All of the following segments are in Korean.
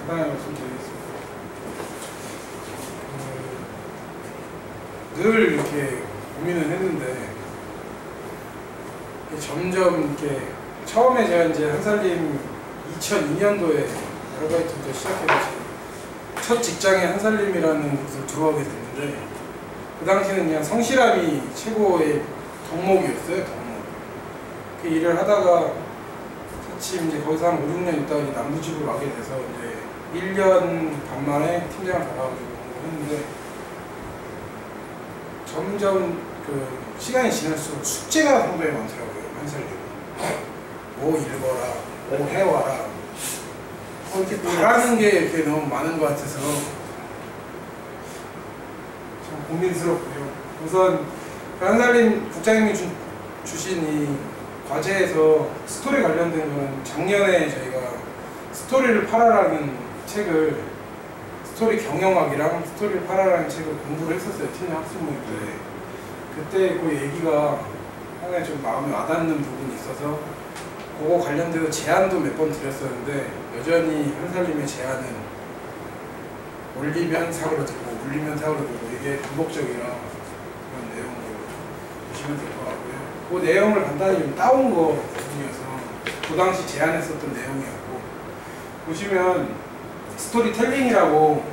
간단하게 말씀드리겠습니다. 늘 이렇게 고민을 했는데 점점 이렇게 처음에 제가 이제 한살림 2002년도에 아르바이트부터 시작해서 첫 직장에 한살림이라는 곳을 들어가게 됐는데 그 당시는 그냥 성실함이 최고의 덕목이었어요. 덕목. 그 일을 하다가 같이 이제 거기서 한 5, 6년 있다가 남부집으로 가게 돼서 이제 1년 반 만에 팀장을 받아가지고 했는데 점점 그 시간이 지날수록 숙제가 상당히 많더라고요. 한살림은. 뭐 읽어라, 뭐 해와라. 이렇게 바라는 게 이렇게 너무 많은 것 같아서 참 고민스럽고요. 우선 한살림 국장님이 주신 이 과제에서 스토리 관련된 건 작년에 저희가 스토리를 팔아라는 책을 스토리 경영학이랑 스토리를 팔아라는 책을 공부를 했었어요. 팀장 학습 모임 때. 그때 그 얘기가 상당히 좀 마음에 와닿는 부분이 있어서 그거 관련돼서 제안도 몇 번 드렸었는데 여전히 한살림의 제안은 올리면 사그러들고 물리면 사그러들고 이게 반복적이라 그런 내용으로 보시면 될 것 같고요. 그 내용을 간단히 좀 따온 거 부분이어서 그 당시 제안했었던 내용이었고 보시면 스토리텔링이라고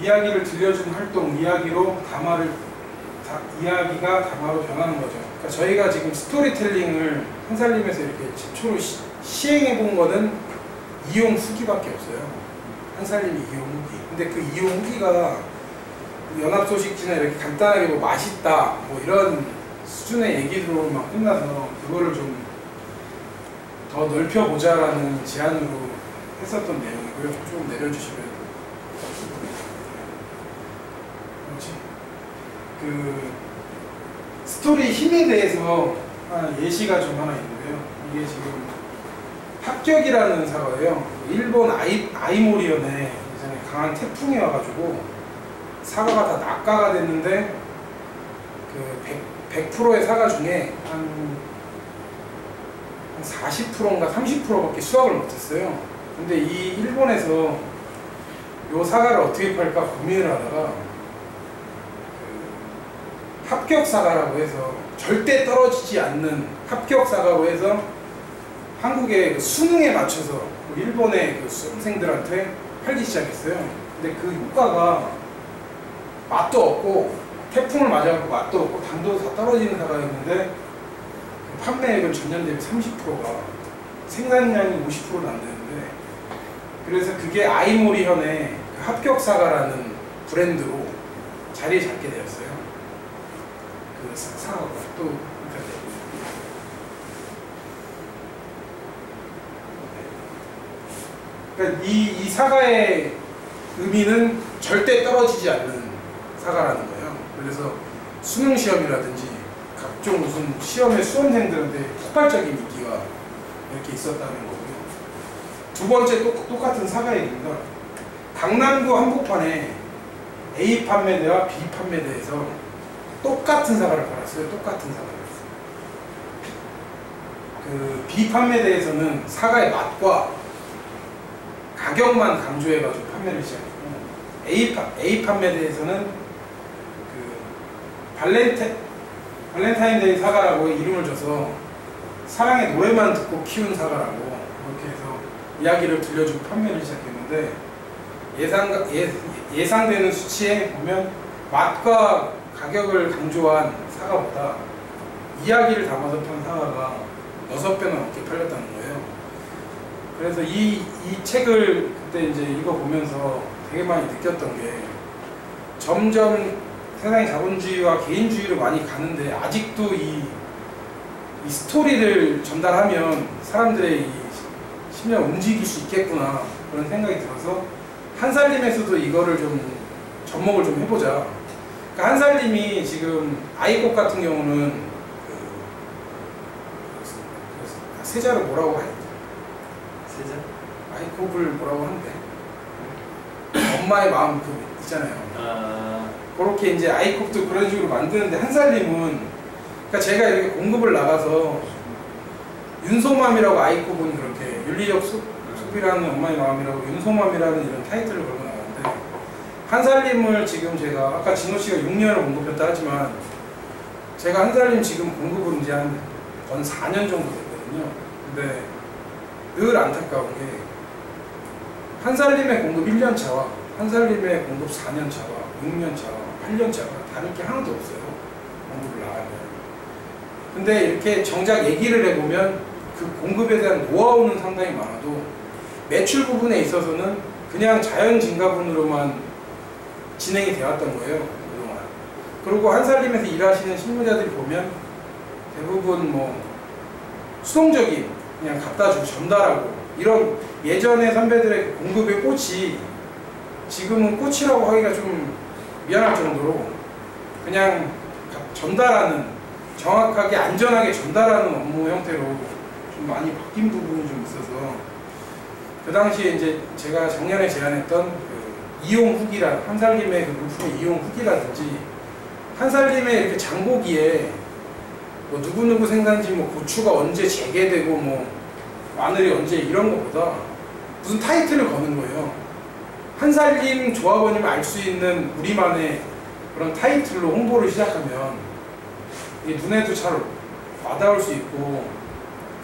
이야기를 들려주는 활동, 이야기가 담화로 변하는 거죠. 그러니까 저희가 지금 스토리텔링을 한살림에서 이렇게 최초로 시행해 본 거는 이용 후기밖에 없어요. 한살림이 이용 후기. 근데 그 이용 후기가 연합소식지나 이렇게 간단하게 뭐 맛있다 뭐 이런 수준의 얘기로만 끝나서 그거를 좀 더 넓혀보자라는 제안으로 했었던 내용이고요. 좀 내려주시면 그 스토리 힘에 대해서 예시가 좀 하나 있는데요. 이게 지금 합격이라는 사과예요. 일본 아이모리현에 예전에 강한 태풍이 와가지고 사과가 다 낙과가 됐는데 그 100%의 사과 중에 한 40%인가 30%밖에 수확을 못했어요. 근데 이 일본에서 이 사과를 어떻게 팔까 고민을 하다가 합격 사과라고 해서 절대 떨어지지 않는 합격 사과로 해서 한국의 그 수능에 맞춰서 일본의 그 수험생들한테 팔기 시작했어요. 근데 그 효과가 맛도 없고 태풍을 맞아갖고 맛도 없고 당도 다 떨어지는 사과였는데 판매액은 전년 대비 30%가 생산량이 50%는 안 되는데 그래서 그게 아이모리현의 그 합격 사과라는 브랜드로 자리 잡게 되었어요. 그 사과가 또 그러니까 이 사과의 의미는 절대 떨어지지 않는 사과라는 거예요. 그래서 수능 시험이라든지 각종 무슨 시험의 수험생들한테 폭발적인 인기가 이렇게 있었다는 거고요. 두 번째 똑같은 사과 얘기입니다. 강남구 한복판에 A 판매대와 B 판매대에서 똑같은 사과를 팔았어요. 똑같은 사과를. 그 B 판매대에서는 사과의 맛과 가격만 강조해가지고 판매를 시작했고 A 판매대에서는 그 발렌타인데이 사과라고 이름을 줘서 사랑의 노래만 듣고 키운 사과라고 그렇게 해서 이야기를 들려주고 판매를 시작했는데 예상되는 수치에 보면 맛과 가격을 강조한 사과보다 이야기를 담아서 판 사과가 6배나 넘게 팔렸다는 거예요. 그래서 이 책을 그때 이제 읽어보면서 되게 많이 느꼈던 게 점점 세상의 자본주의와 개인주의로 많이 가는데 아직도 이 스토리를 전달하면 사람들의 이 심리를 움직일 수 있겠구나 그런 생각이 들어서 한살림에서도 이거를 좀 접목을 좀 해보자. 그러니까 한살림이 지금 아이콕 같은 경우는 그 세자를 뭐라고 하죠? 세자? 아이콕을 뭐라고 하는데 엄마의 마음 그 있잖아요. 그렇게 이제 아이콕도 그런 식으로 만드는데 한살림은 그러니까 제가 이렇게 공급을 나가서 윤소맘이라고 아이콕은 그렇게 윤리적 공급이라는 엄마의 마음이라고 윤소맘이라는 이런 타이틀을 걸고 나갔는데, 한살림을 지금 제가 아까 진호 씨가 6년을 공급했다 하지만 제가 한살림 지금 공급은 이제 한 4년 정도 됐거든요. 근데 늘 안타까운 게 한살림의 공급 1년 차와 한살림의 공급 4년 차와 6년 차와 8년 차가 다를 게 하나도 없어요. 공급을 나가면. 근데 이렇게 정작 얘기를 해보면 그 공급에 대한 노하우는 상당히 많아도 매출 부분에 있어서는 그냥 자연 증가분으로만 진행이 되었던 거예요. 그동안. 그리고 한살림에서 일하시는 실무자들이 보면 대부분 뭐 수동적인 그냥 갖다 주고 전달하고 이런 예전의 선배들의 공급의 꽃이 지금은 꽃이라고 하기가 좀 미안할 정도로 그냥 전달하는, 정확하게 안전하게 전달하는 업무 형태로 좀 많이 바뀐 부분이 좀 있어서 그 당시에 이제 제가 작년에 제안했던 그 이용 후기라, 한살림의 그 물품의 이용 후기라든지 한살림의 이렇게 장보기에 뭐 누구누구 생산지 뭐 고추가 언제 재개되고 뭐 마늘이 언제 이런 것보다 무슨 타이틀을 거는 거예요. 한살림 조합원이면 알 수 있는 우리만의 그런 타이틀로 홍보를 시작하면 이게 눈에도 잘 와닿을 수 있고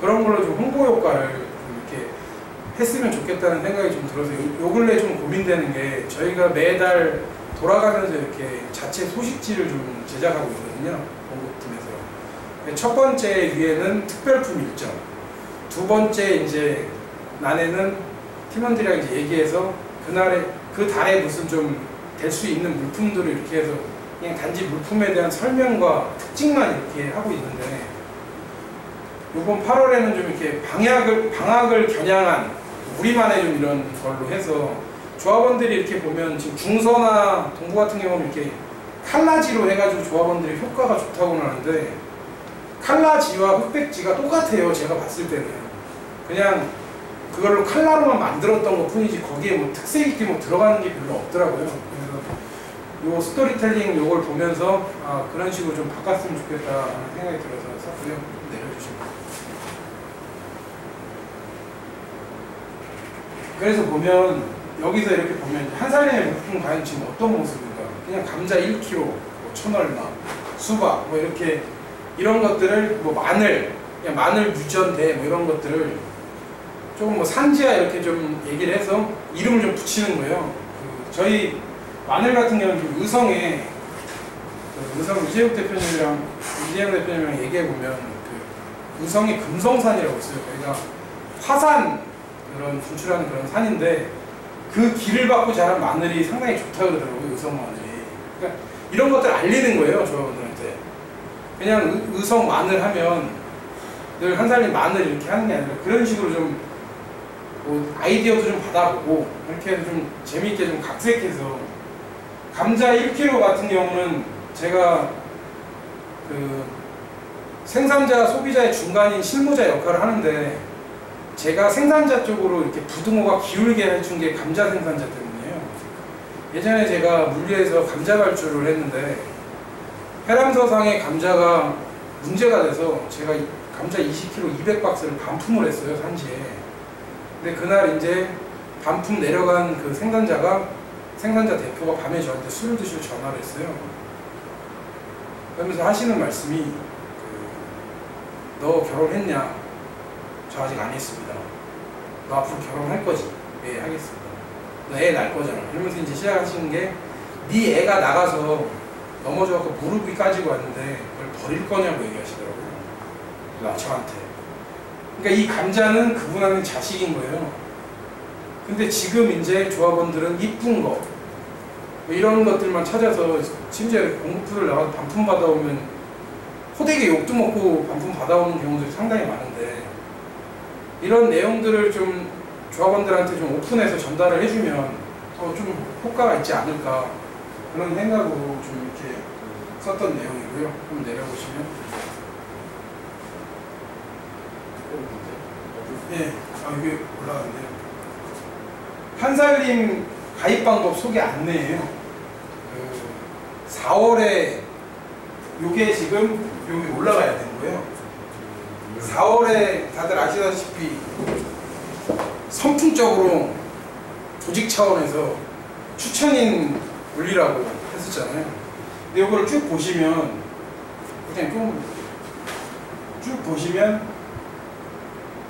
그런 걸로 좀 홍보 효과를 좀 이렇게 했으면 좋겠다는 생각이 좀 들어서 요 근래 좀 고민되는 게 저희가 매달 돌아가면서 이렇게 자체 소식지를 좀 제작하고 있거든요. 공급팀에서. 첫 번째 위에는 특별품 일정, 두 번째 이제 난에는 팀원들이랑 이제 얘기해서 그날에 그 달에 무슨 좀 될 수 있는 물품들을 이렇게 해서 그냥 단지 물품에 대한 설명과 특징만 이렇게 하고 있는데 이번 8월에는 좀 이렇게 방학을 겨냥한 우리만의 좀 이런 걸로 해서 조합원들이 이렇게 보면 지금 중서나 동부 같은 경우는 이렇게 칼라지로 해가지고 조합원들이 효과가 좋다고는 하는데 칼라지와 흑백지가 똑같아요. 제가 봤을 때는 그냥 그걸로 칼라로만 만들었던 것 뿐이지 거기에 뭐 특색 있게 뭐 들어가는 게 별로 없더라고요. 그래서 요 스토리텔링 요걸 보면서 아 그런 식으로 좀 바꿨으면 좋겠다는 생각이 들어서 썼고요. 내려주시면. 그래서 보면 여기서 이렇게 보면 한살림의 물품 과연 지금 어떤 모습인가? 그냥 감자 1kg, 뭐 천얼마, 수박 뭐 이렇게 이런 것들을 뭐 마늘, 그냥 마늘 유전대 뭐 이런 것들을 조금 뭐 산지야 이렇게 좀 얘기를 해서 이름을 좀 붙이는 거예요. 저희 마늘 같은 경우는 의성에 의성 이재용 대표님이랑 얘기해 보면 그 의성이 금성산이라고 있어요. 거기가 화산 그런 분출하는 그런 산인데 그 길을 받고 자란 마늘이 상당히 좋다 그러더라고요. 의성 마늘이. 그러니까 이런 것들 알리는 거예요. 조합원들한테. 그냥 의성 마늘 하면 늘 한살림 마늘 이렇게 하는 게 아니라 그런 식으로 좀 뭐 아이디어도 좀 받아보고 이렇게 해서 좀 재미있게 좀 각색해서 감자 1kg 같은 경우는 제가 그 생산자 소비자의 중간인 실무자 역할을 하는데 제가 생산자 쪽으로 이렇게 부등호가 기울게 해준 게 감자 생산자 때문이에요. 예전에 제가 물류에서 감자 발주를 했는데 해람서상의 감자가 문제가 돼서 제가 감자 20kg 200박스를 반품을 했어요. 산지에. 근데 그날 이제 반품 내려간 그 생산자 대표가 밤에 저한테 술을 드시고 전화를 했어요. 그러면서 하시는 말씀이 너 결혼했냐? 저 아직 안 했습니다. 너 앞으로 결혼할 거지? 네, 하겠습니다. 너 애 낳을 거잖아. 이러면서 이제 시작하시는 게 네 애가 나가서 넘어져서 무릎이 까지고 왔는데 그걸 버릴 거냐고 얘기하시더라고요. 저한테. 그러니까 이 감자는 그분한테 자식인 거예요. 근데 지금 이제 조합원들은 이쁜 거 뭐 이런 것들만 찾아서 심지어 공급부를 나와서 반품 받아오면 호되게 욕도 먹고 반품 받아오는 경우들이 상당히 많은데 이런 내용들을 좀 조합원들한테 좀 오픈해서 전달을 해주면 더 좀 효과가 있지 않을까 그런 생각으로 좀 이렇게 썼던 내용이고요. 한번 내려보시면 네, 여기 올라갔네요. 한살림 가입 방법 소개 안내예요. 4월에 요게 지금 여기 올라가야 되는 거예요. 4월에 다들 아시다시피 선풍적으로 조직 차원에서 추천인 올리라고 했었잖아요. 근데 이걸 쭉 보시면, 그냥 좀 쭉 보시면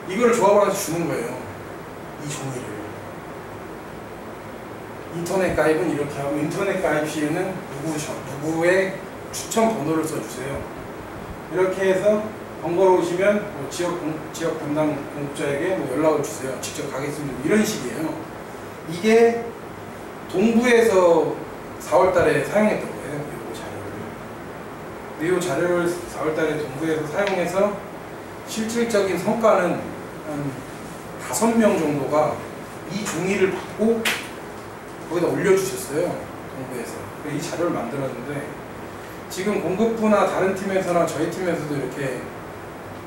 이거를 조합을 해서 주는 거예요. 이 종이를. 인터넷 가입은 이렇게 하고, 인터넷 가입 시에는 누구의 추천 번호를 써주세요. 이렇게 해서 번거로우시면 뭐 지역 담당 공급자에게 뭐 연락을 주세요. 직접 가겠습니다. 이런 식이에요. 이게 동부에서 4월 달에 사용했던 거예요. 이 자료를. 이 자료를 4월 달에 동부에서 사용해서 실질적인 성과는 한 5명 정도가 이 종이를 받고 거기다 올려주셨어요. 동부에서. 이 자료를 만들었는데, 지금 공급부나 다른 팀에서나 저희 팀에서도 이렇게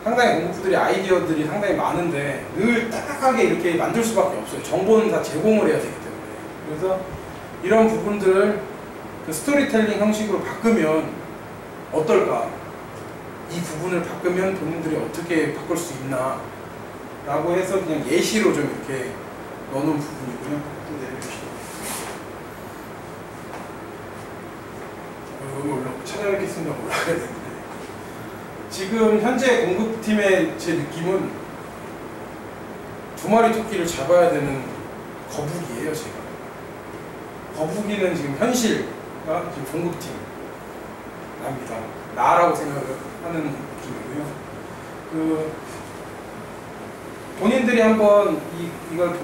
상당히 공급부들이 아이디어들이 상당히 많은데 늘 딱딱하게 이렇게 만들 수밖에 없어요. 정보는 다 제공을 해야 되기 때문에. 그래서 이런 부분들을 그 스토리텔링 형식으로 바꾸면 어떨까? 이 부분을 바꾸면 본인들이 어떻게 바꿀 수 있나? 라고 해서 그냥 예시로 좀 이렇게 넣어놓은 부분이고요. 또 내려주시죠. 여기 찾아뵙겠습니다. 올라가야 되는데. 지금 현재 공급팀의 제 느낌은 2마리 토끼를 잡아야 되는 거북이에요, 제가. 거북이는 지금 현실과 지금 공급팀 납니다. 나라고 생각을 하는 느낌이고요. 본인들이 한번 이걸